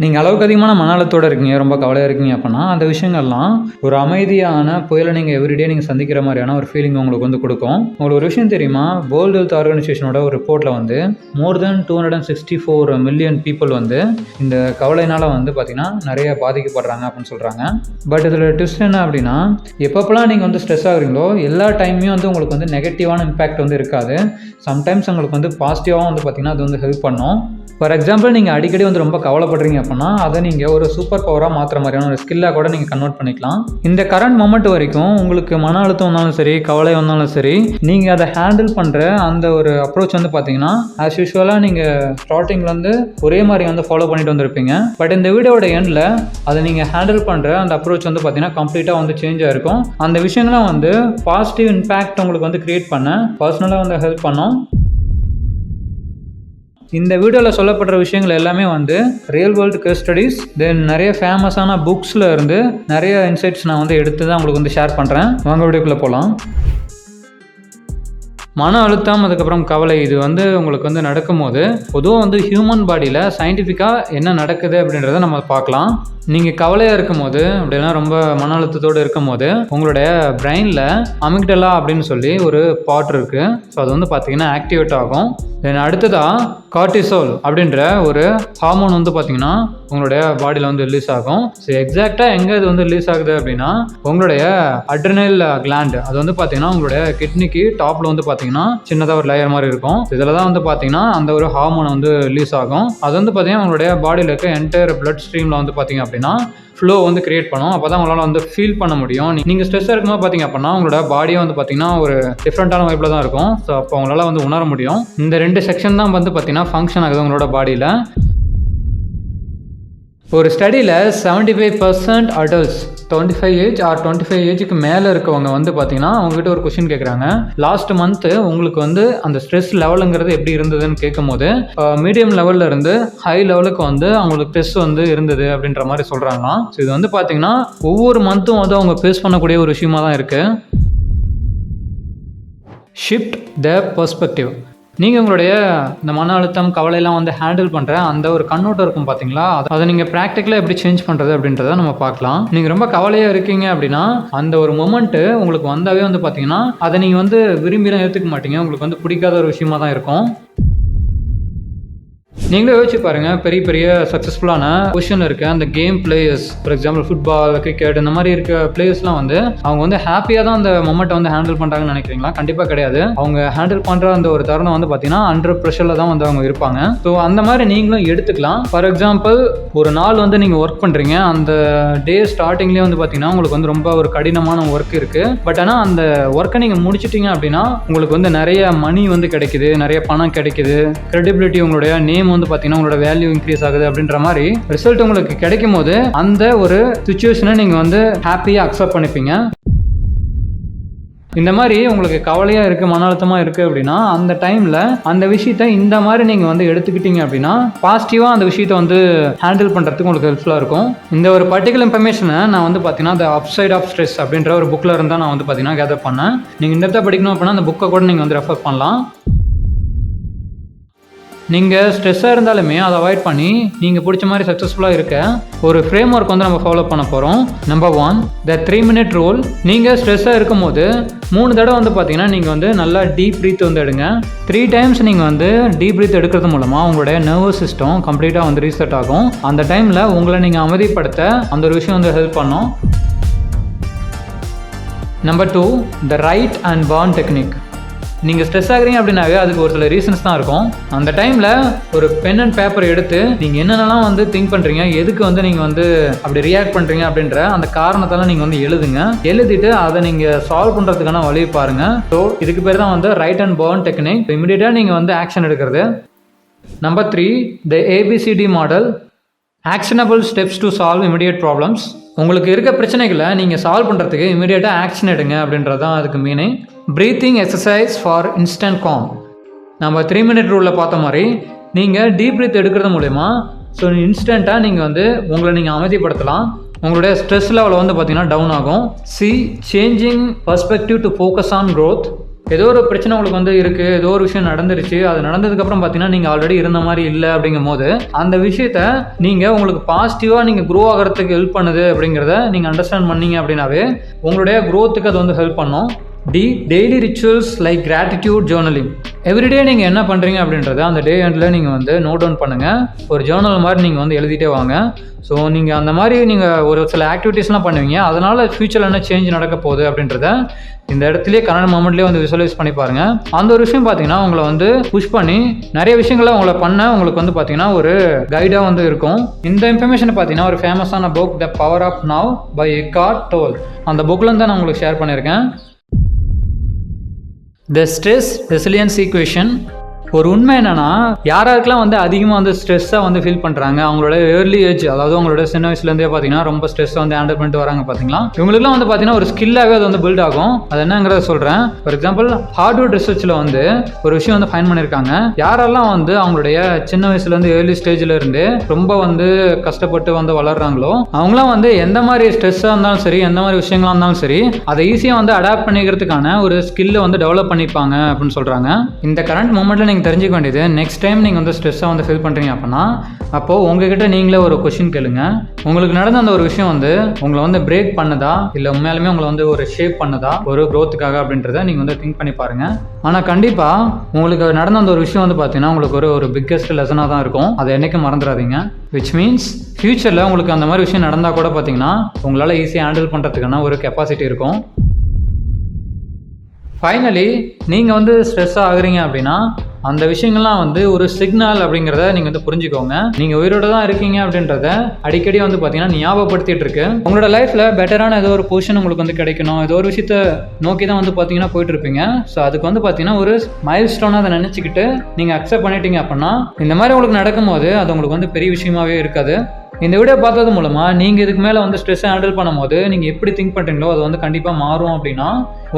நீங்கள் அளவுக்கு அதிகமான மன அழுத்தத்தோடு இருக்கீங்க, ரொம்ப கவலையாக இருக்கீங்க அப்படின்னா அந்த விஷயங்கள்லாம் ஒரு அமைதியான புயலை நீங்கள் எவ்ரிடே நீங்கள் சந்திக்கிற மாதிரியான ஒரு ஃபீலிங் உங்களுக்கு வந்து கொடுக்கும். உங்களுக்கு ஒரு விஷயம் தெரியுமா, வேர்ல்டு ஹெல்த் ஆர்கனைசேஷனோட ஒரு ரிப்போர்ட்டில் வந்து மோர் தென் 264 மில்லியன் பீப்புள் வந்து இந்த கவலையினால் வந்து பார்த்திங்கன்னா நிறைய பாதிக்கப்படுறாங்க அப்படின்னு சொல்கிறாங்க. பட் இதில் ட்விஸ்ட் என்ன அப்படின்னா, எப்பப்பெல்லாம் நீங்கள் வந்து ஸ்ட்ரெஸ் ஆகுறீங்களோ எல்லா டைமையும் வந்து உங்களுக்கு வந்து நெகட்டிவான இம்பேக்ட் வந்து இருக்காது. சம்டைம்ஸ் உங்களுக்கு வந்து பாசிட்டிவாகவும் வந்து பார்த்திங்கன்னா அது வந்து ஹெல்ப் பண்ணும். ஃபார் எக்ஸாம்பிள், நீங்கள் அடிக்கடி வந்து ரொம்ப கவலைப்படுறீங்க அப்படின்னா அதை நீங்கள் ஒரு சூப்பர் பவராக மாற்றுற மாதிரியான ஒரு ஸ்கில்லாக கூட நீங்கள் கன்வெர்ட் பண்ணிக்கலாம். இந்த கரண்ட் மொமெண்ட் வரைக்கும் உங்களுக்கு மன அழுத்தம் வந்தாலும் சரி, கவலை வந்தாலும் சரி, நீங்கள் அதை ஹேண்டில் பண்ணுற அந்த ஒரு அப்ரோச் வந்து பார்த்தீங்கன்னா ஆஸ் யூஷுவலாக நீங்கள் ஸ்டார்டிங்லேருந்து ஒரே மாதிரி வந்து ஃபாலோ பண்ணிட்டு வந்திருப்பீங்க. பட் இந்த வீடியோட எண்டில் அதை நீங்கள் ஹேண்டில் பண்ணுற அந்த அப்ரோச் வந்து பார்த்தீங்கன்னா கம்ப்ளீட்டாக வந்து சேஞ்ச் ஆகிருக்கும். அந்த விஷயங்கள்லாம் வந்து பாசிட்டிவ் இம்பேக்ட் உங்களுக்கு வந்து கிரியேட் பண்ண பர்சனலாக வந்து ஹெல்ப் பண்ணும். இந்த வீடியோவில் சொல்லப்படுற விஷயங்கள் எல்லாமே வந்து ரியல் வேர்ல்டு கேஸ் ஸ்டடீஸ், தென் நிறைய ஃபேமஸான புக்ஸில் இருந்து நிறைய இன்சைட்ஸ் நான் வந்து எடுத்து தான் உங்களுக்கு வந்து ஷேர் பண்ணுறேன். வாங்க வீடியோக்குள்ளே போகலாம். மன அழுத்தம், அதுக்கப்புறம் கவலை, இது வந்து உங்களுக்கு வந்து நடக்கும்போது பொதுவாக வந்து ஹியூமன் பாடியில் சயின்டிஃபிக்காக என்ன நடக்குது அப்படின்றத நம்ம பார்க்கலாம். நீங்கள் கவலையாக இருக்கும் போது அப்படின்னா ரொம்ப மன அழுத்தத்தோடு இருக்கும் போது உங்களுடைய பிரெயினில் அமிக்டலா அப்படின்னு சொல்லி ஒரு பார்ட் இருக்குது. ஸோ அது வந்து பார்த்திங்கன்னா ஆக்டிவேட் ஆகும். தென் அடுத்ததாக கார்டிசோல் அப்படின்ற ஒரு ஹார்மோன் வந்து பார்த்திங்கன்னா உங்களுடைய பாடியில் வந்து ரிலீஸ் ஆகும். ஸோ எக்ஸாக்டாக எங்கே இது வந்து ரிலீஸ் ஆகுது அப்படின்னா உங்களுடைய அட்ரினல் கிளாண்ட், அது வந்து பார்த்திங்கன்னா உங்களுடைய கிட்னிக்கு டாப்பில் வந்து பார்த்திங்கன்னா சின்னதாக ஒரு லேயர் மாதிரி இருக்கும். இதில் தான் வந்து பார்த்திங்கன்னா அந்த ஒரு ஹார்மோன் வந்து ரிலீஸ் ஆகும். அது வந்து பார்த்திங்கன்னா உங்களுடைய பாடியில் இருக்க என்டையர் பிளட் ஸ்ட்ரீமில் வந்து பார்த்திங்க அப்படின்னா ஃப்ளோ வந்து கிரியேட் பண்ணும். அப்போ தான் உங்களால் வந்து ஃபீல் பண்ண முடியும். நீங்கள் ஸ்ட்ரெஸ்ஸாக இருக்கும்போது பார்த்தீங்க அப்படின்னா உங்களோட பாடியை வந்து பார்த்தீங்கன்னா ஒரு டிஃப்ரெண்ட்டான வைப்பில் தான் இருக்கும். ஸோ அப்போ உங்களால் வந்து உணர முடியும். இந்த 2 செக்ஷன் தான் வந்து பார்த்தீங்கன்னா ஃபங்க்ஷன் ஆகுது உங்களோட பாடியில். ஒரு ஸ்டடியில் 75% அடல்ட்ஸ் 25 ஏஜ் ஆர் 25 ஏஜுக்கு மேலே இருக்கவங்க வந்து பார்த்தீங்கன்னா அவங்ககிட்ட ஒரு கொஸ்டின் கேட்குறாங்க. லாஸ்ட் மந்த்து உங்களுக்கு வந்து அந்த ஸ்ட்ரெஸ் லெவலுங்கிறது எப்படி இருந்ததுன்னு கேட்கும்போது மீடியம் லெவலில் இருந்து ஹை லெவலுக்கு வந்து அவங்களுக்கு ஸ்ட்ரெஸ் வந்து இருந்தது அப்படின்ற மாதிரி சொல்கிறாங்களாம். ஸோ இது வந்து பார்த்தீங்கன்னா ஒவ்வொரு மந்த்தும் வந்து அவங்க ஃபேஸ் பண்ணக்கூடிய ஒரு விஷயமா தான் இருக்குது. Shift the perspective. நீங்கள் உங்களுடைய இந்த மன அழுத்தம் கவலையெல்லாம் வந்து ஹேண்டில் பண்ணுற அந்த ஒரு கண்ணோட்டம் இருக்கும் பார்த்தீங்களா, அதை நீங்கள் ப்ராக்டிக்கலாக எப்படி சேஞ்ச் பண்ணுறது அப்படின்றத நம்ம பார்க்கலாம். நீங்கள் ரொம்ப கவலையாக இருக்கீங்க அப்படின்னா அந்த ஒரு மொமெண்ட்டு உங்களுக்கு வந்தாவே வந்து பார்த்தீங்கன்னா அதை நீங்கள் வந்து விரும்பிலாம் ஏற்றுக்க மாட்டீங்க. உங்களுக்கு வந்து பிடிக்காத ஒரு விஷயமா தான் இருக்கும். நீங்களே யோசிச்சு பாருங்கள், பெரிய பெரிய சக்ஸஸ்ஃபுல்லான பொசிஷன் இருக்க அந்த game players, for example football, cricket, இந்த மாதிரி இருக்க பிளேயர்ஸ்லாம் வந்து அவங்க வந்து ஹாப்பியாக தான் அந்த மொமெண்ட்டை வந்து ஹேண்டில் பண்ணுறாங்கன்னு நினைக்கிறீங்களா? கண்டிப்பாக கிடையாது. அவங்க ஹேண்டில் பண்ணுற அந்த ஒரு தருணம் வந்து பார்த்தீங்கன்னா அண்டர் ப்ரெஷரில் தான் வந்து அவங்க இருப்பாங்க. ஸோ அந்த மாதிரி நீங்களும் எடுத்துக்கலாம். ஃபார் எக்ஸாம்பிள், ஒரு நாள் வந்து நீங்கள் ஒர்க் பண்ணுறீங்க, அந்த டே ஸ்டார்டிங்லேயே வந்து பார்த்தீங்கன்னா உங்களுக்கு வந்து ரொம்ப ஒரு கடினமான ஒர்க் இருக்குது. பட் ஆனால் அந்த ஒர்க்கை நீங்கள் முடிச்சிட்டிங்க அப்படின்னா உங்களுக்கு வந்து நிறைய மணி வந்து கிடைக்குது, நிறைய பணம் கிடைக்குது, கிரெடிபிலிட்டி, உங்களுடைய நேம் வந்து பார்த்தீங்கன்னா உங்களோட வேல்யூ இன்க்ரீஸ் ஆகுது அப்படின்ற மாதிரி ரிசல்ட் உங்களுக்கு கிடைக்கும் போது அந்த ஒரு சிச்சுவேஷனை நீங்கள் வந்து ஹாப்பியாக அக்செப்ட் பண்ணிப்பீங்க. இந்த மாதிரி உங்களுக்கு கவலையாக இருக்குது, மன அழுத்தமாக இருக்குது அப்படின்னா அந்த டைமில் அந்த விஷயத்தை இந்த மாதிரி நீங்கள் வந்து எடுத்துக்கிட்டீங்க அப்படின்னா பாசிட்டிவாக அந்த விஷயத்தை வந்து ஹேண்டில் பண்ணுறதுக்கு உங்களுக்கு ஹெல்ப்ஃபுல்லாக இருக்கும். இந்த ஒரு பர்டிகுலர் இன்ஃபர்மேஷனை நான் வந்து பார்த்தீங்கன்னா த அப்சைட் ஆஃப் ஸ்ட்ரெஸ் அப்படின்ற ஒரு புக்கில் இருந்தால் நான் வந்து பார்த்தீங்கன்னா கேதர் பண்ணேன். நீங்கள் இந்த இடத்த படிக்கணும் அப்படின்னா அந்த புக்கை கூட நீங்கள் வந்து ரெஃபர் பண்ணலாம். நீங்கள் ஸ்ட்ரெஸ்ஸாக இருந்தாலுமே அதை அவாய்ட் பண்ணி நீங்கள் பிடிச்ச மாதிரி சக்ஸஸ்ஃபுல்லாக இருக்க ஒரு ஃப்ரேம் ஒர்க் வந்து நம்ம ஃபாலோ பண்ண போகிறோம். நம்பர் 1, த 3-minute ரூல். நீங்கள் ஸ்ட்ரெஸ்ஸாக இருக்கும் போது 3 தடவை வந்து பார்த்தீங்கன்னா நீங்கள் வந்து நல்லா டீப் ப்ரீத் வந்து எடுங்க. 3 டைம்ஸ் நீங்கள் வந்து டீப் ப்ரீத் எடுக்கிறது மூலமாக உங்களுடைய நர்வஸ் சிஸ்டம் கம்ப்ளீட்டாக வந்து ரீசெட் ஆகும். அந்த டைமில் உங்களை நீங்கள் அமைதிப்படுத்த அந்த ஒரு விஷயம் வந்து ஹெல்ப் பண்ணும். Number 2, the right and burn technique. நீங்கள் ஸ்ட்ரெஸ் ஆகுறீங்க அப்படின்னாவே அதுக்கு ஒரு சில ரீசன்ஸ் தான் இருக்கும். அந்த டைமில் ஒரு பென் அண்ட் பேப்பர் எடுத்து நீங்கள் என்னென்னலாம் வந்து திங்க் பண்ணுறீங்க, எதுக்கு வந்து நீங்கள் வந்து அப்படி ரியாக்ட் பண்ணுறீங்க அப்படின்ற அந்த காரணத்தெல்லாம் நீங்கள் வந்து எழுதுங்க. எழுதிட்டு அதை நீங்கள் சால்வ் பண்ணுறதுக்கான வழியை பாருங்கள். ஸோ இதுக்கு பேர் தான் வந்து ரைட் அண்ட் பர்ன் டெக்னிக். இமிடியேட்டாக நீங்கள் வந்து ஆக்ஷன் எடுக்கிறது. Number 3, the ABCD model. Actionable steps to solve immediate problems. உங்களுக்கு இருக்க பிரச்சனைகளை நீங்கள் சால்வ் பண்ணுறதுக்கு இமிடியேட்டாக ஆக்ஷன் எடுங்க அப்படின்றது தான் அதுக்கு meaning. Breathing exercise for instant com. நம்ம 3-minute ரூலில் பார்த்த மாதிரி நீங்கள் டீப் ப்ரீத் எடுக்கிறது மூலமா ஸோ இன்ஸ்டண்ட்டாக நீங்கள் வந்து உங்களை நீங்கள் அமைதிப்படுத்தலாம். உங்களுடைய ஸ்ட்ரெஸ் லெவலில் வந்து பார்த்தீங்கன்னா டவுன் ஆகும். Changing perspective to focus on growth. ஏதோ ஒரு பிரச்சனை உங்களுக்கு வந்து இருக்குது, ஏதோ ஒரு விஷயம் நடந்துருச்சு, அது நடந்ததுக்கப்புறம் பார்த்தீங்கன்னா நீங்கள் ஆல்ரெடி இருந்த மாதிரி இல்லை அப்படிங்கும் போது அந்த விஷயத்த நீங்கள் உங்களுக்கு பாசிட்டிவாக நீங்கள் க்ரோ ஆகிறதுக்கு ஹெல்ப் பண்ணுது அப்படிங்கிறத நீங்கள் அண்டர்ஸ்டாண்ட் பண்ணீங்க அப்படின்னாவே உங்களுடைய க்ரோத்துக்கு அது வந்து ஹெல்ப் பண்ணும். Daily rituals like gratitude journaling. Everyday நீங்கள் என்ன பண்ணுறீங்க அப்படின்றத அந்த டே எண்டில் நீங்கள் வந்து நோட் டவுன் பண்ணுங்கள். ஒரு ஜேர்னல் மாதிரி நீங்கள் வந்து எழுதிட்டே வாங்க. ஸோ நீங்கள் அந்த மாதிரி நீங்கள் ஒரு சில ஆக்டிவிட்டீஸ்லாம் பண்ணுவீங்க, அதனால் ஃப்யூச்சரில் என்ன சேஞ்ச் நடக்க போகுது அப்படின்றத இந்த இடத்துலேயே கரண்ட் மொமெண்ட்லேயே வந்து விசுவலைஸ் பண்ணி பாருங்கள். அந்த ஒரு விஷயம் பார்த்தீங்கன்னா உங்களை வந்து புஷ் பண்ணி நிறைய விஷயங்களை உங்களை பண்ண உங்களுக்கு வந்து பார்த்தீங்கன்னா ஒரு கைடாக வந்து இருக்கும். இந்த இன்ஃபர்மேஷனை பார்த்தீங்கன்னா ஒரு ஃபேமஸான book the power of now by Eckhart Tolle, அந்த புக்லேருந்து தான் நான் உங்களுக்கு ஷேர் பண்ணியிருக்கேன். The stress resilience equation. ஒரு உண்மை என்னன்னா, யாராருக்கெல்லாம் வந்து அதிகமாக வந்து ஸ்ட்ரெஸ்ஸாக வந்து ஃபீல் பண்ணுறாங்க, அவங்களோட ஏர்லி ஏஜ், அதாவது அவங்களோட சின்ன வயசுலேருந்தே பார்த்தீங்கன்னா ரொம்ப ஸ்ட்ரெஸ்ஸை வந்து ஹேண்டில் பண்ணிட்டு வராங்க பார்த்தீங்களா, இவங்களுக்குலாம் வந்து பார்த்தீங்கன்னா ஒரு ஸ்கில்லாகவே அது வந்து பில்ட் ஆகும். அது என்னங்கிறத சொல்கிறேன். ஃபார் எக்ஸாம்பிள் ஹார்ட்வுட் ரிசர்ச்சில் வந்து ஒரு விஷயம் வந்து ஃபைன் பண்ணியிருக்காங்க. யாரெல்லாம் வந்து அவங்களுடைய சின்ன வயசுலேருந்து ஏர்லி ஸ்டேஜில் இருந்து ரொம்ப வந்து கஷ்டப்பட்டு வந்து வளர்கிறாங்களோ அவங்களாம் வந்து எந்த மாதிரி ஸ்ட்ரெஸ்ஸாக இருந்தாலும் சரி, எந்த மாதிரி விஷயங்களாக இருந்தாலும் சரி, அதை ஈஸியாக வந்து அடாப்ட் பண்ணிக்கிறதுக்கான ஒரு ஸ்கில்லை வந்து டெவலப் பண்ணிப்பாங்க அப்படின்னு சொல்கிறாங்க. இந்த கரண்ட் மூமெண்ட்டில் நீங்கள் தெரிஞ்சுக்க வேண்டியது, நெக்ஸ்ட் டைம் நீங்கள் வந்து ஸ்ட்ரெஸ்ஸாக வந்து ஃபீல் பண்ணுறீங்க அப்படின்னா அப்போது உங்ககிட்ட நீங்களே ஒரு கொஷின் கேளுங்க. உங்களுக்கு நடந்த அந்த ஒரு விஷயம் வந்து உங்களை வந்து பிரேக் பண்ணுதா, இல்லை உண்மையாலுமே உங்களை வந்து ஒரு ஷேப் பண்ணுதா ஒரு க்ரோத்துக்காக அப்படின்றத நீங்கள் வந்து திங்க் பண்ணி பாருங்கள். ஆனால் கண்டிப்பாக உங்களுக்கு நடந்த அந்த ஒரு விஷயம் வந்து பார்த்தீங்கன்னா உங்களுக்கு ஒரு பிக்கெஸ்ட் லெசனாக தான் இருக்கும். அதை என்றைக்கும் மறந்துடாதீங்க. விச் மீன்ஸ் ஃப்யூச்சரில் உங்களுக்கு அந்த மாதிரி விஷயம் நடந்தால் கூட பார்த்தீங்கன்னா உங்களால் ஈஸியாக ஹேண்டில் பண்ணுறதுக்கான ஒரு கெப்பாசிட்டி இருக்கும். ஃபைனலி நீங்கள் வந்து ஸ்ட்ரெஸ்ஸாக ஆகுறீங்க அப்படின்னா அந்த விஷயங்கள்லாம் வந்து ஒரு சிக்னல் அப்படிங்கிறத நீங்கள் வந்து புரிஞ்சுக்கோங்க. நீங்கள் உயிரோட தான் இருக்கீங்க அப்படின்றத அடிக்கடி வந்து பார்த்தீங்கன்னா ஞாபகப்படுத்திட்டு இருக்கு. உங்களோட லைஃப்பில் பெட்டரான ஏதோ ஒரு பொசிஷன் உங்களுக்கு வந்து கிடைக்கணும், ஏதோ ஒரு விஷயத்த நோக்கி தான் வந்து பார்த்தீங்கன்னா போயிட்டு இருப்பீங்க. ஸோ அதுக்கு வந்து பார்த்தீங்கன்னா ஒரு மைல் ஸ்டோனாக அதை நினச்சிக்கிட்டு நீங்கள் அக்செப்ட் பண்ணிட்டீங்க அப்படின்னா இந்த மாதிரி உங்களுக்கு நடக்கும்போது அது உங்களுக்கு வந்து பெரிய விஷயமாகவே இருக்காது. இந்த வீடியோ பார்த்தது மூலமாக நீங்கள் இதுக்கு மேலே வந்து ஸ்ட்ரெஸ்ஸை ஹேண்டில் பண்ணும்போது நீங்கள் எப்படி திங்க் பண்ணுறீங்களோ அது வந்து கண்டிப்பாக மாறும். அப்படின்னா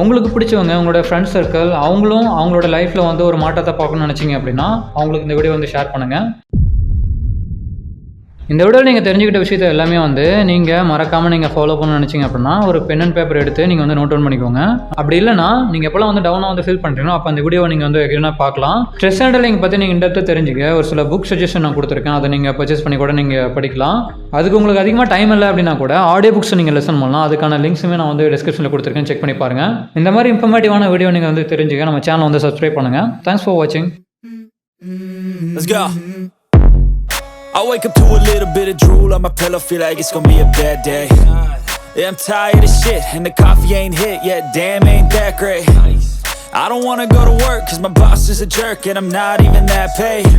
உங்களுக்கு பிடிச்சவங்க, உங்களோட ஃப்ரெண்ட்ஸ் சர்க்கிள், அவங்களும் அவங்களோட லைஃப்பில் வந்து ஒரு மாற்றத்தை பார்க்கணும்னு நினச்சிங்க அப்படின்னா அவங்களுக்கு இந்த வீடியோ வந்து ஷேர் பண்ணுங்கள். இந்த வீடியோவில் நீங்கள் தெரிஞ்சுக்கிட்ட விஷயத்தை எல்லாமே வந்து நீங்கள் மறக்காமல் நீங்கள் ஃபாலோ பண்ணணும்னு நினச்சிங்க அப்படின்னா ஒரு பென் அண்ட் பேப்பர் எடுத்து நீங்கள் வந்து நோட் டவுன் பண்ணிக்கோங்க. அப்படி இல்லைனா நீங்கள் எப்போல்லாம் வந்து டவுனாக வந்து ஃபீல் பண்ணுறீங்களோ அப்போ அந்த வீடியோவை நீங்கள் வந்து எங்கன்னா பார்க்கலாம். ஸ்ட்ரெஸ் ஹேண்டலிங் பற்றி நீங்கள் இந்த தெரிஞ்சுக்க ஒரு சில புக் சஜஷன் நான் கொடுத்துருக்கேன், அதை நீங்கள் பர்ச்சேஸ் பண்ணி கூட நீங்கள் படிக்கலாம். அதுக்கு உங்களுக்கு அதிகமாக டைம் இல்லை அப்படின்னா கூட ஆடியோ புக்ஸ் நீங்கள் லெசன் பண்ணலாம். அதுக்கான லிங்க்ஸுமே நான் வந்து டிஸ்கிரிப்ஷனில் கொடுத்துருக்கேன், செக் பண்ணி பாருங்கள். இந்த மாதிரி இன்ஃபர்மேட்டிவான வீடியோ நீங்கள் வந்து தெரிஞ்சுக்க நம்ம சேனல் வந்து சப்ஸ்கிரைப் பண்ணுங்கள். தேங்க்ஸ் ஃபார் வாட்சிங். I wake up to a little bit of drool on my pillow, feel like it's gonna be a bad day. Yeah, I'm tired of shit and the coffee ain't hit yet, damn ain't that great. I don't wanna go to work cause my boss is a jerk and I'm not even that paid.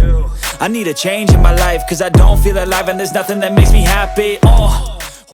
I need a change in my life cause I don't feel alive and there's nothing that makes me happy.